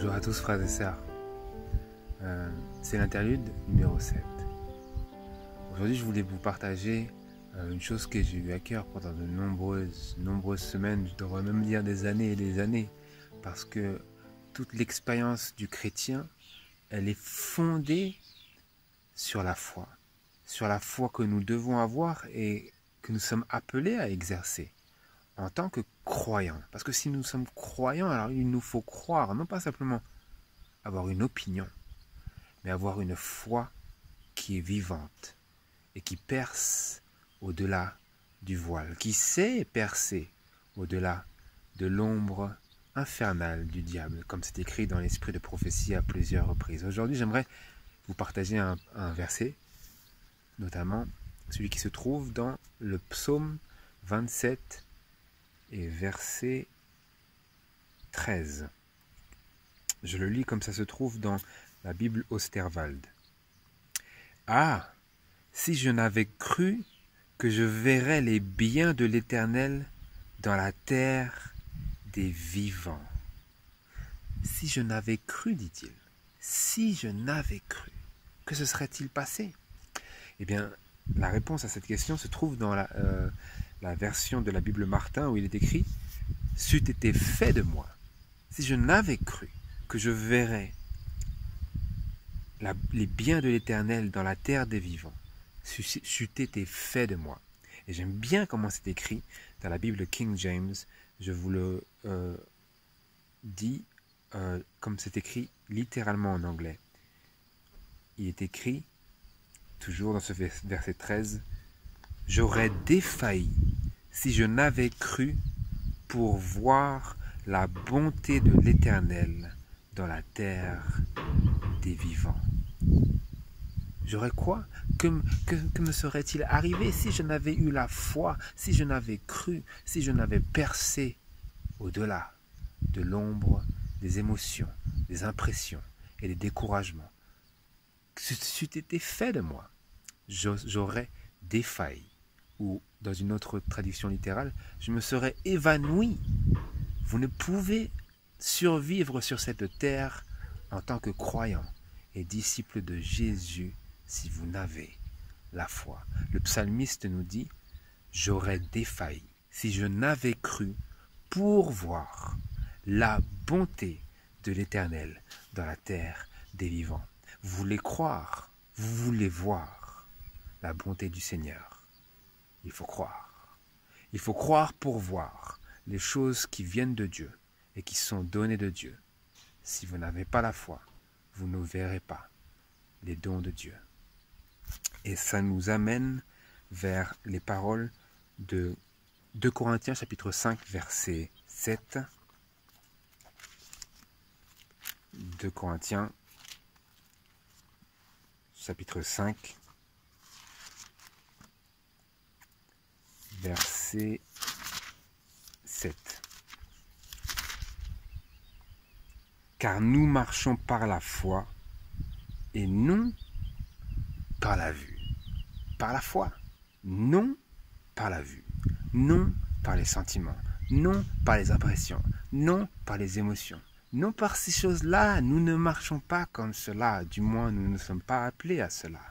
Bonjour à tous frères et sœurs, c'est l'interlude numéro 7. Aujourd'hui je voulais vous partager une chose que j'ai eu à cœur pendant de nombreuses semaines, je devrais même dire des années et des années, parce que toute l'expérience du chrétien, elle est fondée sur la foi que nous devons avoir et que nous sommes appelés à exercer en tant que croyants. Parce que si nous sommes croyants, alors il nous faut croire, non pas simplement avoir une opinion, mais avoir une foi qui est vivante et qui perce au-delà du voile, qui sait percer au-delà de l'ombre infernale du diable, comme c'est écrit dans l'esprit de prophétie à plusieurs reprises. Aujourd'hui, j'aimerais vous partager un verset, notamment celui qui se trouve dans le psaume 27 et verset 13. Je le lis comme ça se trouve dans la Bible Osterwald. Ah, si je n'avais cru que je verrais les biens de l'Éternel dans la terre des vivants. Si je n'avais cru, dit-il, si je n'avais cru, que se serait-il passé? Eh bien, la réponse à cette question se trouve dans la version de la Bible Martin où il est écrit « C'eût été fait de moi, si je n'avais cru que je verrais les biens de l'Éternel dans la terre des vivants, c'eût été fait de moi. » Et j'aime bien comment c'est écrit dans la Bible King James. Je vous le dis comme c'est écrit littéralement en anglais. Il est écrit, toujours dans ce verset 13, « J'aurais défailli si je n'avais cru pour voir la bonté de l'Éternel dans la terre des vivants. » J'aurais quoi? Que me serait-il arrivé si je n'avais eu la foi, si je n'avais cru, si je n'avais percé au-delà de l'ombre des émotions, des impressions et des découragements? C'eût été fait de moi. J'aurais défailli. Ou, dans une autre traduction littérale, je me serais évanoui. Vous ne pouvez survivre sur cette terre en tant que croyant et disciple de Jésus si vous n'avez la foi. Le psalmiste nous dit « J'aurais défailli si je n'avais cru pour voir la bonté de l'Éternel dans la terre des vivants. » Vous voulez croire, vous voulez voir la bonté du Seigneur. Il faut croire. Il faut croire pour voir les choses qui viennent de Dieu et qui sont données de Dieu. Si vous n'avez pas la foi, vous ne verrez pas les dons de Dieu. Et ça nous amène vers les paroles de 2 Corinthiens chapitre 5 verset 7. 2 Corinthiens chapitre 5 verset 7. Car nous marchons par la foi et non par la vue. Par la foi, non par la vue, non par les sentiments, non par les impressions, non par les émotions, non par ces choses-là. Nous ne marchons pas comme cela, du moins nous ne sommes pas appelés à cela.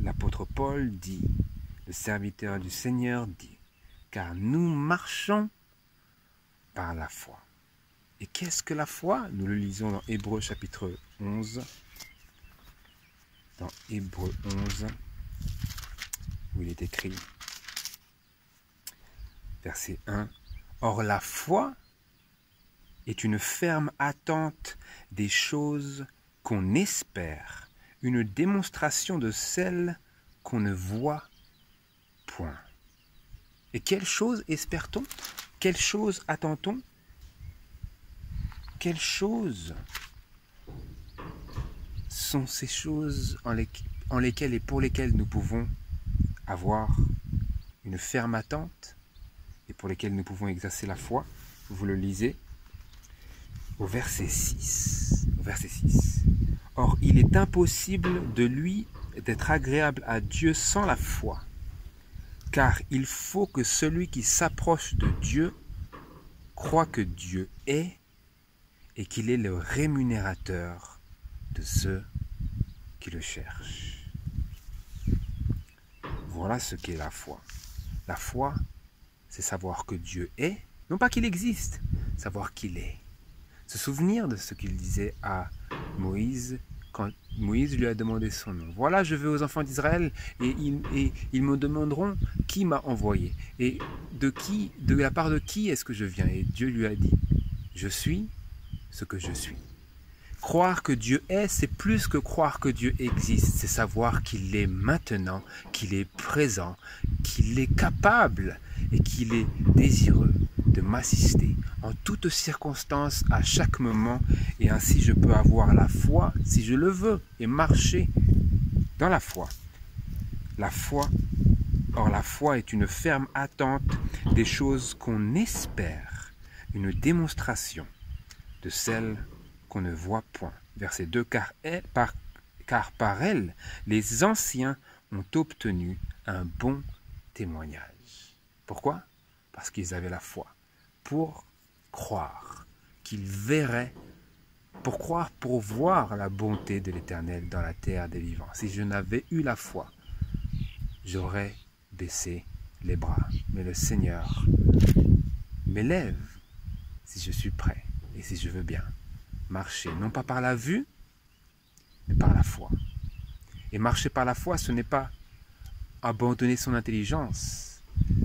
L'apôtre Paul dit, le serviteur du Seigneur dit, car nous marchons par la foi. Et qu'est-ce que la foi? Nous le lisons dans Hébreux chapitre 11. Dans Hébreux 11, où il est écrit, verset 1, « Or la foi est une ferme attente des choses qu'on espère, une démonstration de celles qu'on ne voit point. » Et quelle chose espère-t-on? Quelle chose attend-on? Quelles choses sont ces choses en lesquelles et pour lesquelles nous pouvons avoir une ferme attente et pour lesquelles nous pouvons exercer la foi? Vous le lisez au verset 6. « Or, il est impossible de lui d'être agréable à Dieu sans la foi, car il faut que celui qui s'approche de Dieu croit que Dieu est et qu'il est le rémunérateur de ceux qui le cherchent. Voilà ce qu'est la foi. La foi, c'est savoir que Dieu est, non pas qu'il existe, savoir qu'il est. Se souvenir de ce qu'il disait à Moïse quand Moïse lui a demandé son nom. Voilà, je vais aux enfants d'Israël et ils me demanderont qui m'a envoyé et de la part de qui est-ce que je viens. Et Dieu lui a dit, je suis ce que je suis. Croire que Dieu est, c'est plus que croire que Dieu existe, c'est savoir qu'il est maintenant, qu'il est présent, qu'il est capable et qu'il est désireux de m'assister en toutes circonstances, à chaque moment, et ainsi je peux avoir la foi, si je le veux, et marcher dans la foi. La foi est une ferme attente des choses qu'on espère, une démonstration de celles qu'on ne voit point. Verset 2, car par elle, les anciens ont obtenu un bon témoignage. Pourquoi? Parce qu'ils avaient la foi. Pour croire qu'ils verraient, pour croire, pour voir la bonté de l'Éternel dans la terre des vivants. Si je n'avais eu la foi, j'aurais baissé les bras. Mais le Seigneur m'élève si je suis prêt et si je veux bien marcher, non pas par la vue, mais par la foi. Et marcher par la foi, ce n'est pas abandonner son intelligence,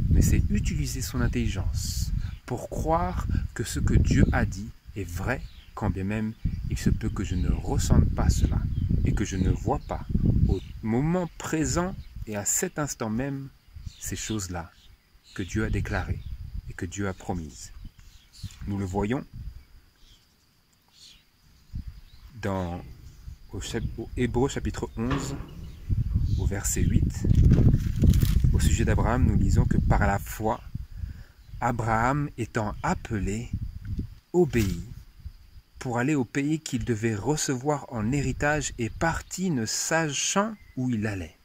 mais c'est utiliser son intelligence pour croire que ce que Dieu a dit est vrai, quand bien même il se peut que je ne ressente pas cela et que je ne vois pas au moment présent et à cet instant même ces choses-là que Dieu a déclarées et que Dieu a promises. Nous le voyons au Hébreux chapitre 11, au verset 8, au sujet d'Abraham, nous lisons que par la foi, Abraham étant appelé, obéit pour aller au pays qu'il devait recevoir en héritage et partit ne sachant où il allait.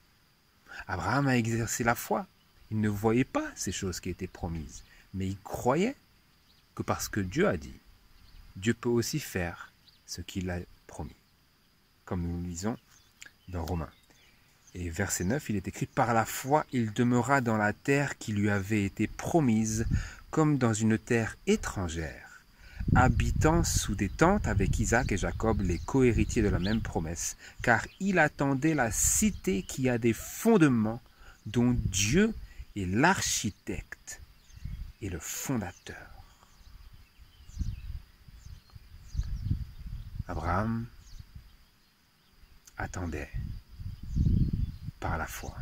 Abraham a exercé la foi. Il ne voyait pas ces choses qui étaient promises, mais il croyait que parce que Dieu a dit, Dieu peut aussi faire ce qu'il a promis, comme nous le lisons dans Romains. Et verset 9, il est écrit, « Par la foi, il demeura dans la terre qui lui avait été promise, comme dans une terre étrangère, habitant sous des tentes avec Isaac et Jacob, les cohéritiers de la même promesse, car il attendait la cité qui a des fondements, dont Dieu est l'architecte et le fondateur. » Abraham attendait par la foi.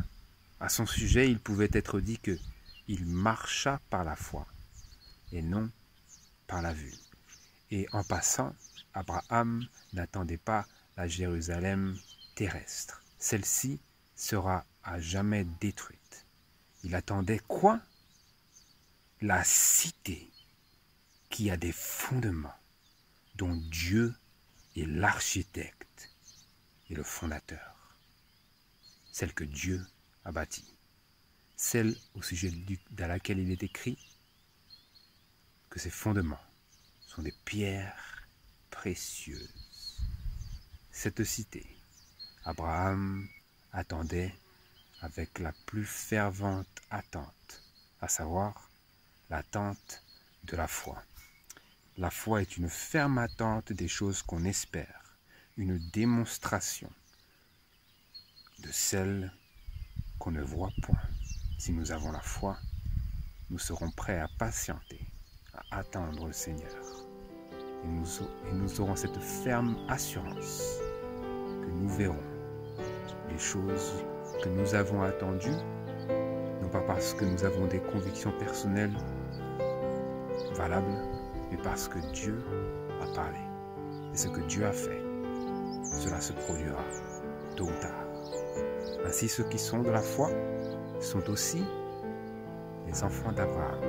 À son sujet, il pouvait être dit qu'il marcha par la foi et non par la vue. Et en passant, Abraham n'attendait pas la Jérusalem terrestre. Celle-ci sera à jamais détruite. Il attendait quoi? La cité qui a des fondements, dont Dieu est l'architecte et le fondateur. Celle que Dieu a bâtie. Celle au sujet de laquelle il est écrit que ses fondements sont des pierres précieuses. Cette cité, Abraham attendait avec la plus fervente attente, à savoir l'attente de la foi. La foi est une ferme attente des choses qu'on espère, une démonstration de celles qu'on ne voit point. Si nous avons la foi, nous serons prêts à patienter, à attendre le Seigneur. Et nous aurons cette ferme assurance que nous verrons les choses que nous avons attendues, non pas parce que nous avons des convictions personnelles valables, mais parce que Dieu a parlé. Et ce que Dieu a fait, cela se produira tôt ou tard. Ainsi, ceux qui sont de la foi sont aussi les enfants d'Abraham.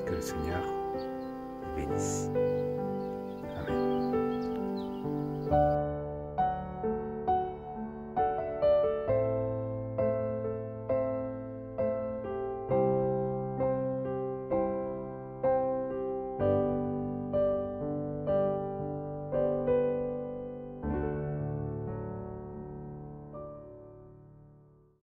Que le Seigneur bénisse. Amen.